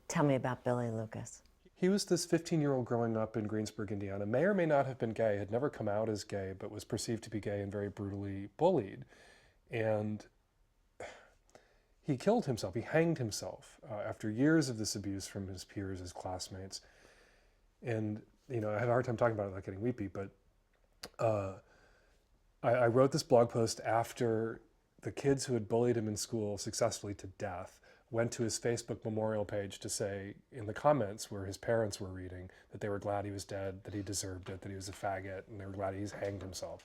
Tell me about Billy Lucas. He was this 15-year-old growing up in Greensburg, Indiana, may or may not have been gay, had never come out as gay, but was perceived to be gay and very brutally bullied. And he killed himself, he hanged himself after years of this abuse from his peers, his classmates. And, you know, I had a hard time talking about it without getting weepy, but I wrote this blog post after the kids who had bullied him in school successfully to death went to his Facebook memorial page to say in the comments where his parents were reading that they were glad he was dead, that he deserved it, that he was a faggot, and they were glad he's hanged himself.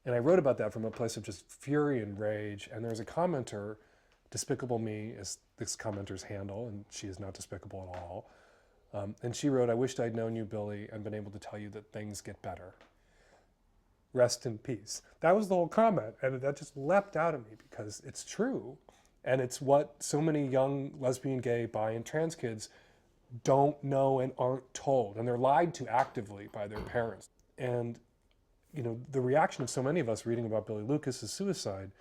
And I wrote about that from a place of just fury and rage. And there's a commenter, Despicable Me is this commenter's handle, and she is not despicable at all. And she wrote, "I wished I'd known you, Billy, and been able to tell you that things get better. Rest in peace." That was the whole comment, and that just leapt out at me because it's true. And it's what so many young lesbian, gay, bi, and trans kids don't know and aren't told. And they're lied to actively by their parents. And, you know, the reaction of so many of us reading about Billy Lucas's suicide,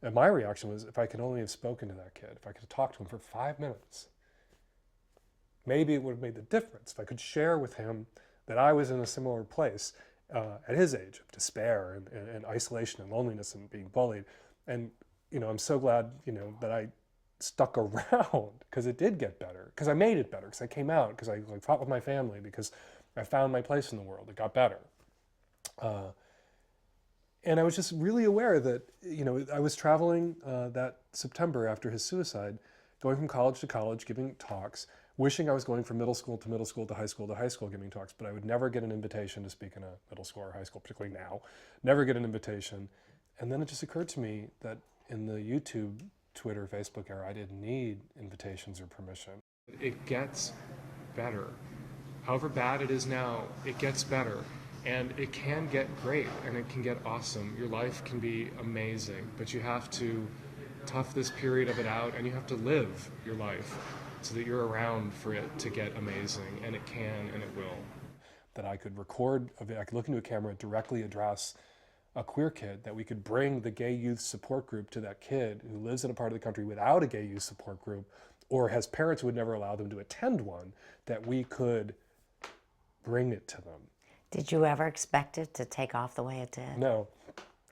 and my reaction was, if I could only have spoken to that kid, if I could have talked to him for 5 minutes, maybe it would have made the difference. If I could share with him that I was in a similar place at his age of despair and isolation and loneliness and being bullied. And, you know, I'm so glad, you know, that I stuck around because it did get better, because I made it better, because I came out, because I fought with my family, because I found my place in the world. It got better. And I was just really aware that, you know, I was traveling that September after his suicide, going from college to college, giving talks, wishing I was going from middle school to middle school to high school to high school giving talks, but I would never get an invitation to speak in a middle school or high school, particularly now. Never get an invitation. And then it just occurred to me that in the YouTube, Twitter, Facebook era, I didn't need invitations or permission. It gets better. However bad it is now, it gets better. And it can get great, and it can get awesome. Your life can be amazing, but you have to tough this period of it out, and you have to live your life so that you're around for it to get amazing, and it can and it will. That I could record, I could look into a camera, directly address a queer kid, that we could bring the gay youth support group to that kid who lives in a part of the country without a gay youth support group, or has parents who would never allow them to attend one, that we could bring it to them. Did you ever expect it to take off the way it did? No.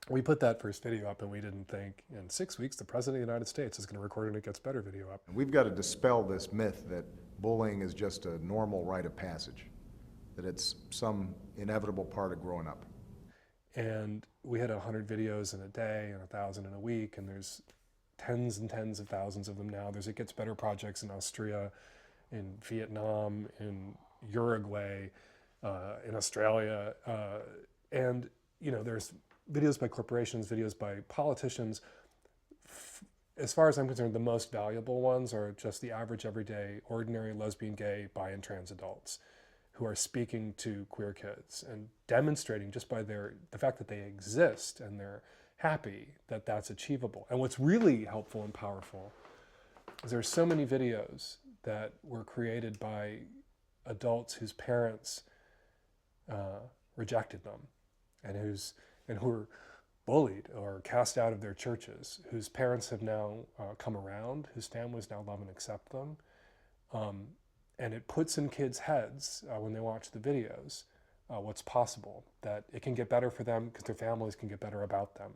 We put that first video up and we didn't think in 6 weeks the President of the United States is going to record an It Gets Better video up. We've got to dispel this myth that bullying is just a normal rite of passage, that it's some inevitable part of growing up. And we had 100 videos in a day and 1,000 in a week, and there's tens and tens of thousands of them now. There's It Gets Better projects in Austria, in Vietnam, in Uruguay, in Australia, and, you know, there's videos by corporations, videos by politicians. As far as I'm concerned, the most valuable ones are just the average, everyday, ordinary lesbian, gay, bi, and trans adults who are speaking to queer kids and demonstrating just by the fact that they exist and they're happy that that's achievable. And what's really helpful and powerful is there's so many videos that were created by adults whose parents rejected them, and who were bullied or cast out of their churches, whose parents have now come around, whose families now love and accept them. And it puts in kids' heads when they watch the videos what's possible, that it can get better for them because their families can get better about them.